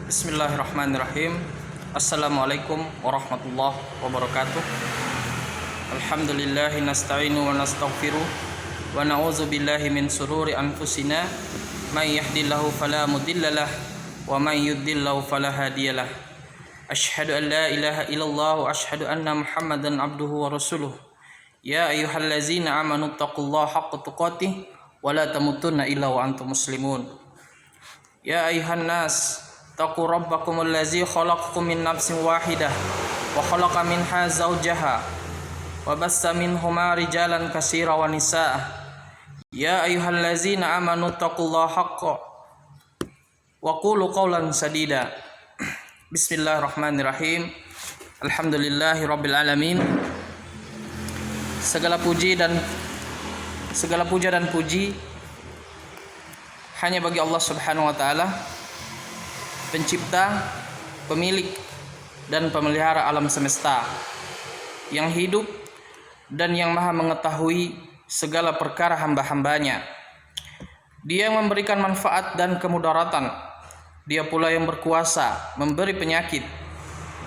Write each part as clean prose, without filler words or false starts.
Bismillahirrahmanirrahim. Assalamualaikum warahmatullahi wabarakatuh. Alhamdulillahi nasta'inu wa nastaghfiruh wa na'udzu billahi min sururi anfusina may yahdihillahu fala mudhillalah wa may yudhlilhu fala hadiyalah. Asyhadu an la ilaha illallah wa asyhadu anna Muhammadan abduhu wa rasuluh. Ya ayyuhallazina amanu taqullaha haqqa tuqatih wa la tamutunna illa wa antum muslimun. Ya ayuhan nas taqu rabbakumul ladzi khalaqakum min nafsin wahidah wa khalaqa minha zawjaha wa bassa minhuma rijalan katsiran wa nisaa. Ya ayyuhallazina amanu taqullaha haqqa wa qulu qawlan sadida. Bismillahirrahmanirrahim. Alhamdulillahirabbil alamin. Segala puja dan puji hanya bagi Allah Subhanahu wa taala, pencipta, pemilik dan pemelihara alam semesta, yang hidup dan yang maha mengetahui segala perkara hamba-hambanya. Dia yang memberikan manfaat dan kemudaratan. Dia pula yang berkuasa memberi penyakit,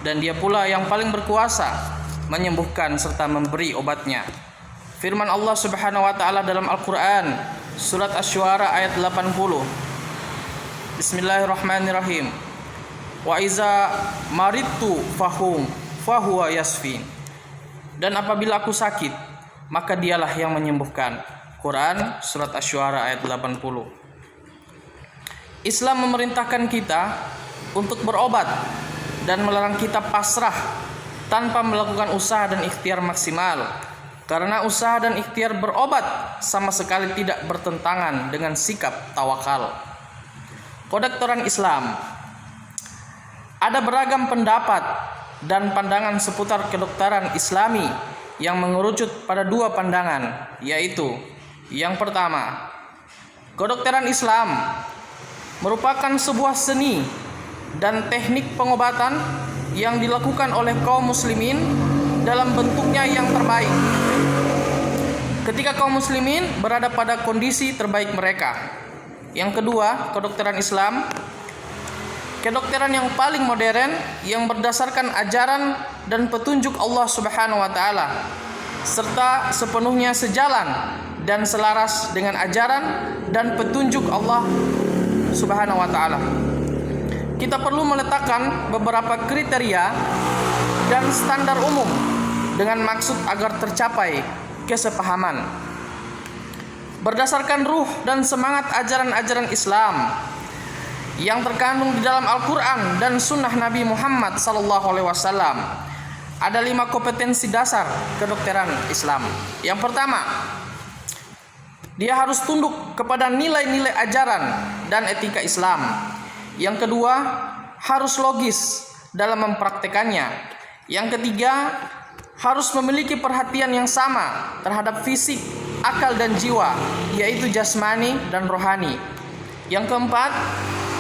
dan dia pula yang paling berkuasa menyembuhkan serta memberi obatnya. Firman Allah Subhanahu wa taala dalam Al-Qur'an, surat Asy-Syu'ara ayat 80. Bismillahirrahmanirrahim. Wa iza maridtu fahuwa yasfin. Dan apabila aku sakit, maka dialah yang menyembuhkan. Quran surat Asy-Syu'ara ayat 80. Islam memerintahkan kita untuk berobat dan melarang kita pasrah tanpa melakukan usaha dan ikhtiar maksimal. Karena usaha dan ikhtiar berobat sama sekali tidak bertentangan dengan sikap tawakal. Kedokteran Islam. Ada beragam pendapat dan pandangan seputar kedokteran Islami yang mengerucut pada dua pandangan, yaitu yang pertama, kedokteran Islam merupakan sebuah seni dan teknik pengobatan yang dilakukan oleh kaum muslimin dalam bentuknya yang terbaik ketika kaum muslimin berada pada kondisi terbaik mereka. Yang kedua, kedokteran Islam, kedokteran yang paling modern yang berdasarkan ajaran dan petunjuk Allah Subhanahu wa taala serta sepenuhnya sejalan dan selaras dengan ajaran dan petunjuk Allah Subhanahu wa taala. Kita perlu meletakkan beberapa kriteria dan standar umum dengan maksud agar tercapai kesepahaman. Berdasarkan ruh dan semangat ajaran-ajaran Islam yang terkandung di dalam Al-Quran dan Sunnah Nabi Muhammad SAW, ada 5 kompetensi dasar kedokteran Islam. Yang pertama, dia harus tunduk kepada nilai-nilai ajaran dan etika Islam. Yang kedua, harus logis dalam mempraktekannya. Yang ketiga, harus memiliki perhatian yang sama terhadap fisik, akal dan jiwa, yaitu jasmani dan rohani. Yang keempat,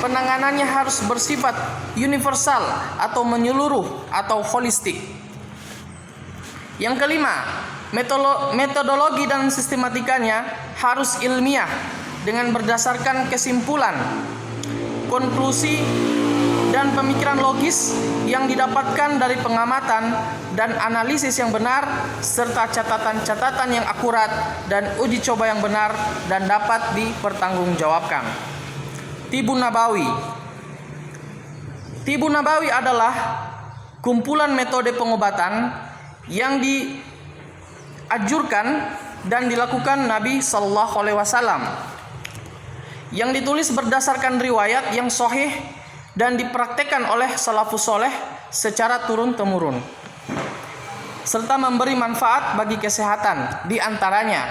penanganannya harus bersifat universal atau menyeluruh atau holistik. Yang kelima, metodologi dan sistematikanya harus ilmiah dengan berdasarkan kesimpulan, konklusi dan pemikiran logis yang didapatkan dari pengamatan dan analisis yang benar serta catatan-catatan yang akurat dan uji coba yang benar dan dapat dipertanggungjawabkan. Tibun Nabawi. Tibun Nabawi adalah kumpulan metode pengobatan yang dianjurkan dan dilakukan Nabi sallallahu alaihi wasallam, yang ditulis berdasarkan riwayat yang sahih dan dipraktekkan oleh salafus soleh secara turun-temurun, serta memberi manfaat bagi kesehatan. Di antaranya,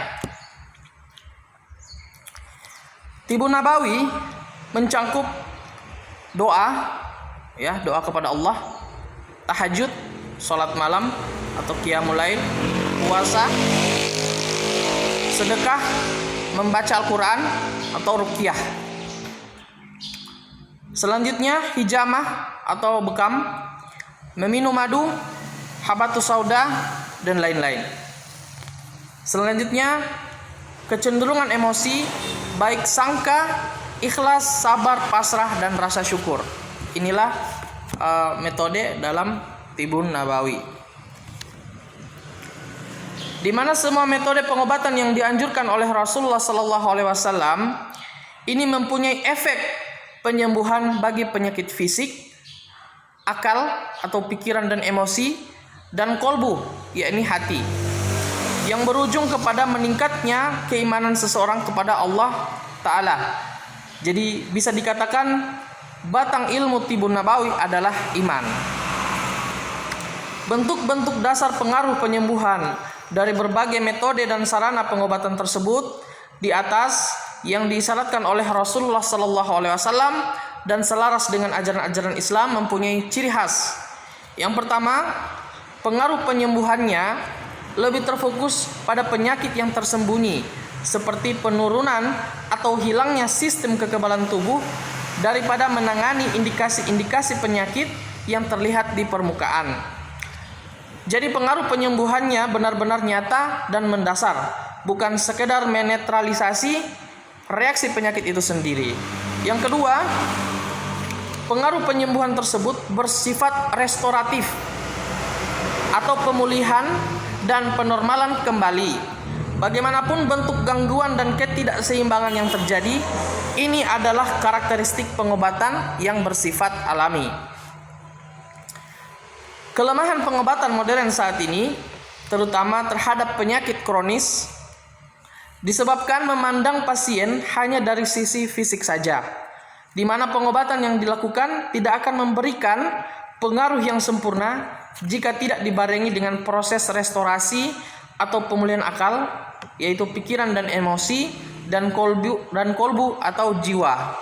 Tibun Nabawi mencangkup doa, doa kepada Allah, tahajud, salat malam atau qiyamul lail, puasa, sedekah, membaca Al-Quran atau ruqyah. Selanjutnya, hijamah atau bekam, meminum madu, habatus sauda dan lain-lain. Selanjutnya, kecenderungan emosi, baik sangka, ikhlas, sabar, pasrah dan rasa syukur. Inilah metode dalam Tibun Nabawi, di mana semua metode pengobatan yang dianjurkan oleh Rasulullah Sallallahu Alaihi Wasallam ini mempunyai efek penyembuhan bagi penyakit fisik, akal atau pikiran dan emosi, dan kolbu, yakni hati, yang berujung kepada meningkatnya keimanan seseorang kepada Allah Ta'ala. Jadi bisa dikatakan batang ilmu Tibun Nabawi adalah iman. Bentuk-bentuk dasar pengaruh penyembuhan dari berbagai metode dan sarana pengobatan tersebut di atas yang diisyaratkan oleh Rasulullah Sallallahu Alaihi Wasallam dan selaras dengan ajaran-ajaran Islam mempunyai ciri khas. Yang pertama, pengaruh penyembuhannya lebih terfokus pada penyakit yang tersembunyi, seperti penurunan atau hilangnya sistem kekebalan tubuh, daripada menangani indikasi-indikasi penyakit yang terlihat di permukaan. Jadi pengaruh penyembuhannya benar-benar nyata dan mendasar, bukan sekedar menetralisasi reaksi penyakit itu sendiri. Yang kedua, pengaruh penyembuhan tersebut bersifat restoratif atau pemulihan dan penormalan kembali. Bagaimanapun bentuk gangguan dan ketidakseimbangan yang terjadi, ini adalah karakteristik pengobatan yang bersifat alami. Kelemahan pengobatan modern saat ini, terutama terhadap penyakit kronis, disebabkan memandang pasien hanya dari sisi fisik saja, di mana pengobatan yang dilakukan tidak akan memberikan pengaruh yang sempurna jika tidak dibarengi dengan proses restorasi atau pemulihan akal, yaitu pikiran dan emosi, dan kolbu atau jiwa.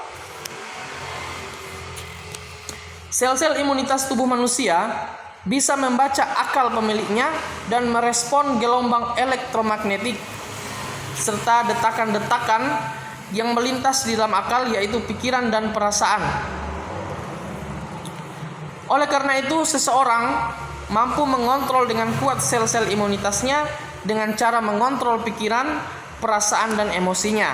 Sel-sel imunitas tubuh manusia bisa membaca akal pemiliknya dan merespon gelombang elektromagnetik serta detakan-detakan yang melintas di dalam akal, yaitu pikiran dan perasaan. Oleh karena itu, seseorang mampu mengontrol dengan kuat sel-sel imunitasnya dengan cara mengontrol pikiran, perasaan, dan emosinya.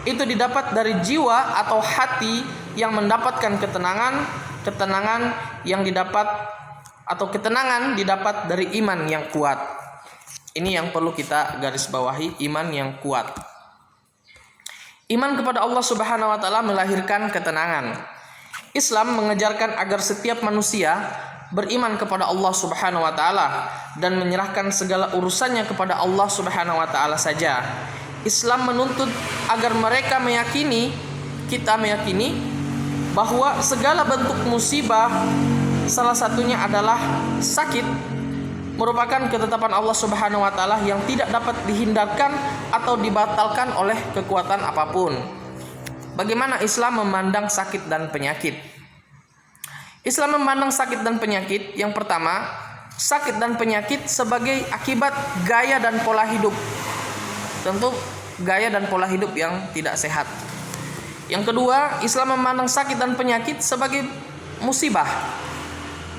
Itu didapat dari jiwa atau hati yang mendapatkan ketenangan yang didapat dari iman yang kuat. Ini yang perlu kita garis bawahi, iman yang kuat. Iman kepada Allah Subhanahu wa taala melahirkan ketenangan. Islam mengajarkan agar setiap manusia beriman kepada Allah Subhanahu wa taala dan menyerahkan segala urusannya kepada Allah Subhanahu wa taala saja. Islam menuntut agar kita meyakini bahwa segala bentuk musibah, salah satunya adalah sakit, merupakan ketetapan Allah Subhanahu wa taala yang tidak dapat dihindarkan atau dibatalkan oleh kekuatan apapun. Bagaimana Islam memandang sakit dan penyakit? Islam memandang sakit dan penyakit, yang pertama, sakit dan penyakit sebagai akibat gaya dan pola hidup. Tentu gaya dan pola hidup yang tidak sehat. Yang kedua, Islam memandang sakit dan penyakit sebagai musibah.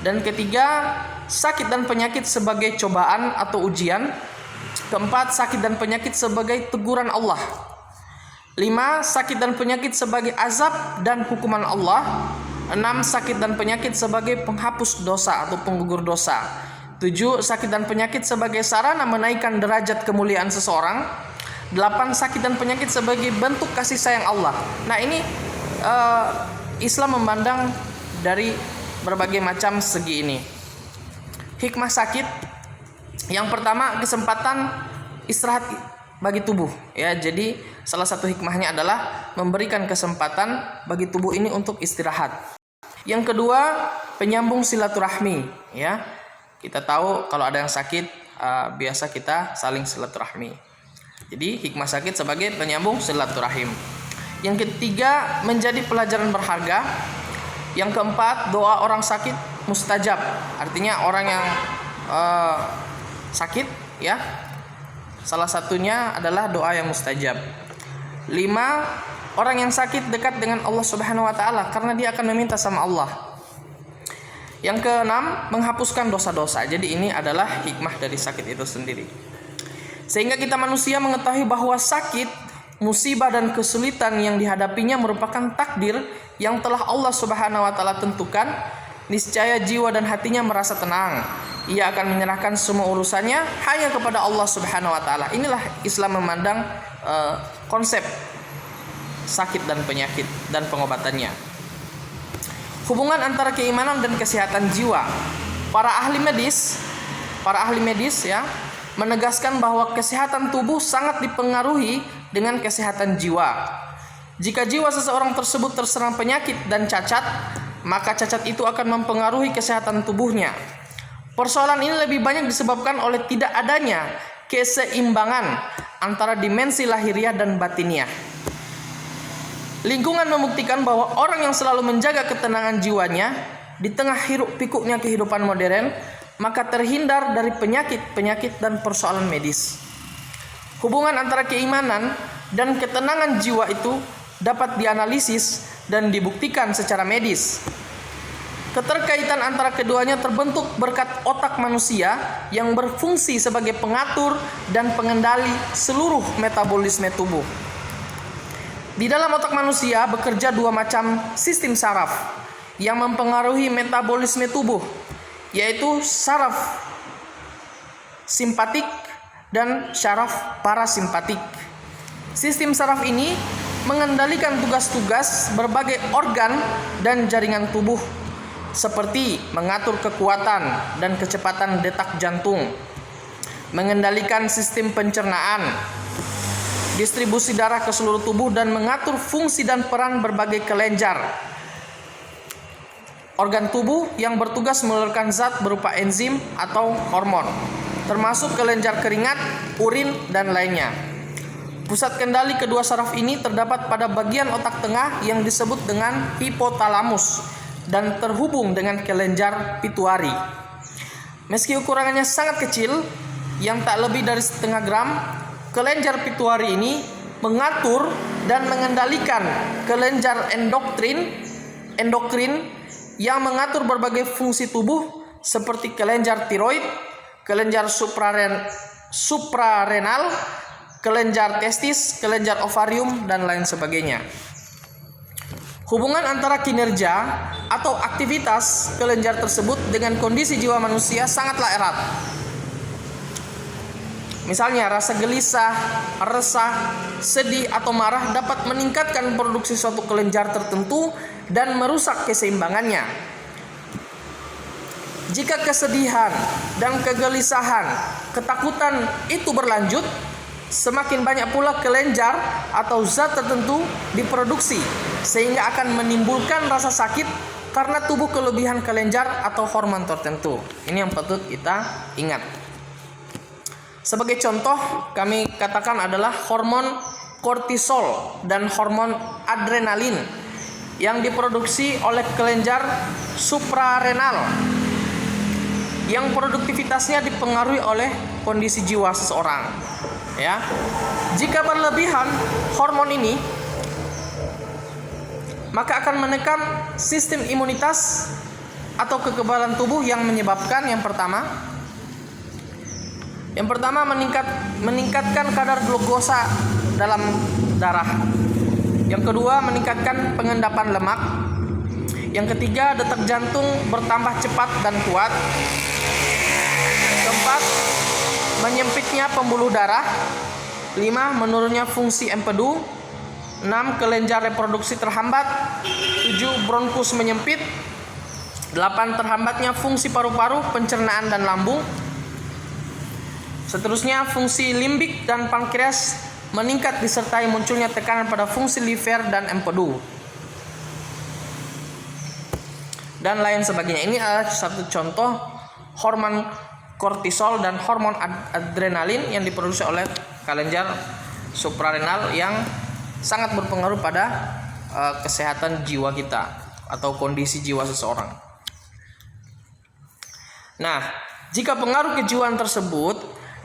Dan ketiga, sakit dan penyakit sebagai cobaan atau ujian. Keempat, sakit dan penyakit sebagai teguran Allah. 5, sakit dan penyakit sebagai azab dan hukuman Allah. 6, sakit dan penyakit sebagai penghapus dosa atau penggugur dosa. 7, sakit dan penyakit sebagai sarana menaikkan derajat kemuliaan seseorang. 8, sakit dan penyakit sebagai bentuk kasih sayang Allah. Nah, ini Islam memandang dari berbagai macam segi ini. Hikmah sakit, yang pertama, kesempatan istirahat bagi tubuh, ya. Jadi salah satu hikmahnya adalah memberikan kesempatan bagi tubuh ini untuk istirahat. Yang kedua, penyambung silaturahmi, ya. Kita tahu kalau ada yang sakit, biasa kita saling silaturahmi. Jadi hikmah sakit sebagai penyambung silaturahim. Yang ketiga, menjadi pelajaran berharga. Yang keempat, doa orang sakit mustajab. Artinya orang yang sakit, ya, salah satunya adalah doa yang mustajab. 5, orang yang sakit dekat dengan Allah Subhanahu wa taala karena dia akan meminta sama Allah. Yang keenam, menghapuskan dosa-dosa. Jadi ini adalah hikmah dari sakit itu sendiri. Sehingga kita manusia mengetahui bahwa sakit musibah dan kesulitan yang dihadapinya merupakan takdir yang telah Allah Subhanahu wa taala tentukan, niscaya jiwa dan hatinya merasa tenang. Ia akan menyerahkan semua urusannya hanya kepada Allah Subhanahu wa taala. Inilah Islam memandang konsep sakit dan penyakit dan pengobatannya. Hubungan antara keimanan dan kesehatan jiwa. Para ahli medis ya menegaskan bahwa kesehatan tubuh sangat dipengaruhi dengan kesehatan jiwa. Jika jiwa seseorang tersebut terserang penyakit dan cacat, maka cacat itu akan mempengaruhi kesehatan tubuhnya. Persoalan ini lebih banyak disebabkan oleh tidak adanya keseimbangan antara dimensi lahiriah dan batiniah. Lingkungan membuktikan bahwa orang yang selalu menjaga ketenangan jiwanya di tengah hiruk pikuknya kehidupan modern, maka terhindar dari penyakit-penyakit dan persoalan medis. Hubungan antara keimanan dan ketenangan jiwa itu dapat dianalisis dan dibuktikan secara medis. Keterkaitan antara keduanya terbentuk berkat otak manusia yang berfungsi sebagai pengatur dan pengendali seluruh metabolisme tubuh. Di dalam otak manusia bekerja dua macam sistem saraf yang mempengaruhi metabolisme tubuh, yaitu saraf simpatik dan saraf parasimpatik. Sistem saraf ini mengendalikan tugas-tugas berbagai organ dan jaringan tubuh, seperti mengatur kekuatan dan kecepatan detak jantung, mengendalikan sistem pencernaan, distribusi darah ke seluruh tubuh, dan mengatur fungsi dan peran berbagai kelenjar organ tubuh yang bertugas mengeluarkan zat berupa enzim atau hormon, termasuk kelenjar keringat, urin, dan lainnya. Pusat kendali kedua saraf ini terdapat pada bagian otak tengah yang disebut dengan hipotalamus dan terhubung dengan kelenjar pituari. Meski ukurannya sangat kecil, yang tak lebih dari setengah gram, kelenjar pituari ini mengatur dan mengendalikan kelenjar endokrin yang mengatur berbagai fungsi tubuh seperti kelenjar tiroid, kelenjar suprarenal, kelenjar testis, kelenjar ovarium, dan lain sebagainya. Hubungan antara kinerja atau aktivitas kelenjar tersebut dengan kondisi jiwa manusia sangatlah erat. Misalnya rasa gelisah, resah, sedih, atau marah dapat meningkatkan produksi suatu kelenjar tertentu dan merusak keseimbangannya. Jika kesedihan dan kegelisahan, ketakutan itu berlanjut, semakin banyak pula kelenjar atau zat tertentu diproduksi, sehingga akan menimbulkan rasa sakit karena tubuh kelebihan kelenjar atau hormon tertentu. Ini yang patut kita ingat. Sebagai contoh, kami katakan adalah hormon kortisol dan hormon adrenalin yang diproduksi oleh kelenjar suprarenal, yang produktivitasnya dipengaruhi oleh kondisi jiwa seseorang. Ya, jika berlebihan hormon ini, maka akan menekan sistem imunitas atau kekebalan tubuh yang menyebabkan yang pertama meningkatkan kadar glukosa dalam darah. Yang kedua, meningkatkan pengendapan lemak. Yang ketiga, detak jantung bertambah cepat dan kuat. Keempat, menyempitnya pembuluh darah. 5, menurunnya fungsi empedu. 6, kelenjar reproduksi terhambat. 7, bronkus menyempit. 8, terhambatnya fungsi paru-paru, pencernaan, dan lambung. Seterusnya, fungsi limbik dan pankreas meningkat disertai munculnya tekanan pada fungsi liver dan empedu, dan lain sebagainya. Ini adalah satu contoh hormon kortisol dan hormon adrenalin yang diproduksi oleh kelenjar suprarenal yang sangat berpengaruh pada kesehatan jiwa kita atau kondisi jiwa seseorang. Nah, jika pengaruh kejiwaan tersebut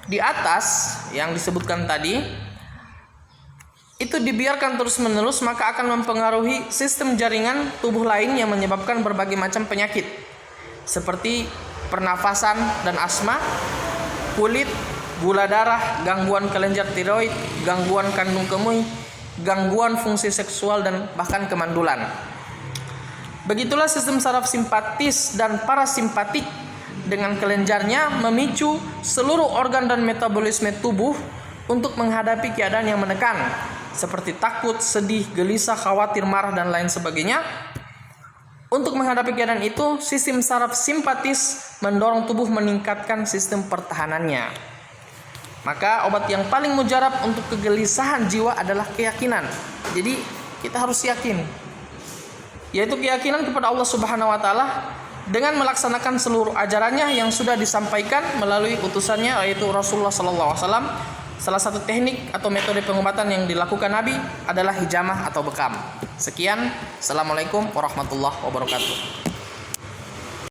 di atas yang disebutkan tadi itu dibiarkan terus-menerus, maka akan mempengaruhi sistem jaringan tubuh lain yang menyebabkan berbagai macam penyakit seperti pernafasan dan asma, kulit, gula darah, gangguan kelenjar tiroid, gangguan kandung kemih, gangguan fungsi seksual dan bahkan kemandulan. Begitulah sistem saraf simpatis dan parasimpatik dengan kelenjarnya memicu seluruh organ dan metabolisme tubuh untuk menghadapi keadaan yang menekan seperti takut, sedih, gelisah, khawatir, marah dan lain sebagainya. Untuk menghadapi keadaan itu, sistem saraf simpatis mendorong tubuh meningkatkan sistem pertahanannya. Maka obat yang paling mujarab untuk kegelisahan jiwa adalah keyakinan. Jadi kita harus yakin, yaitu keyakinan kepada Allah Subhanahu wa taala dengan melaksanakan seluruh ajarannya yang sudah disampaikan melalui utusannya, yaitu Rasulullah sallallahu alaihi wasallam. Salah satu teknik atau metode pengobatan yang dilakukan Nabi adalah hijamah atau bekam. Sekian, Assalamualaikum warahmatullahi wabarakatuh.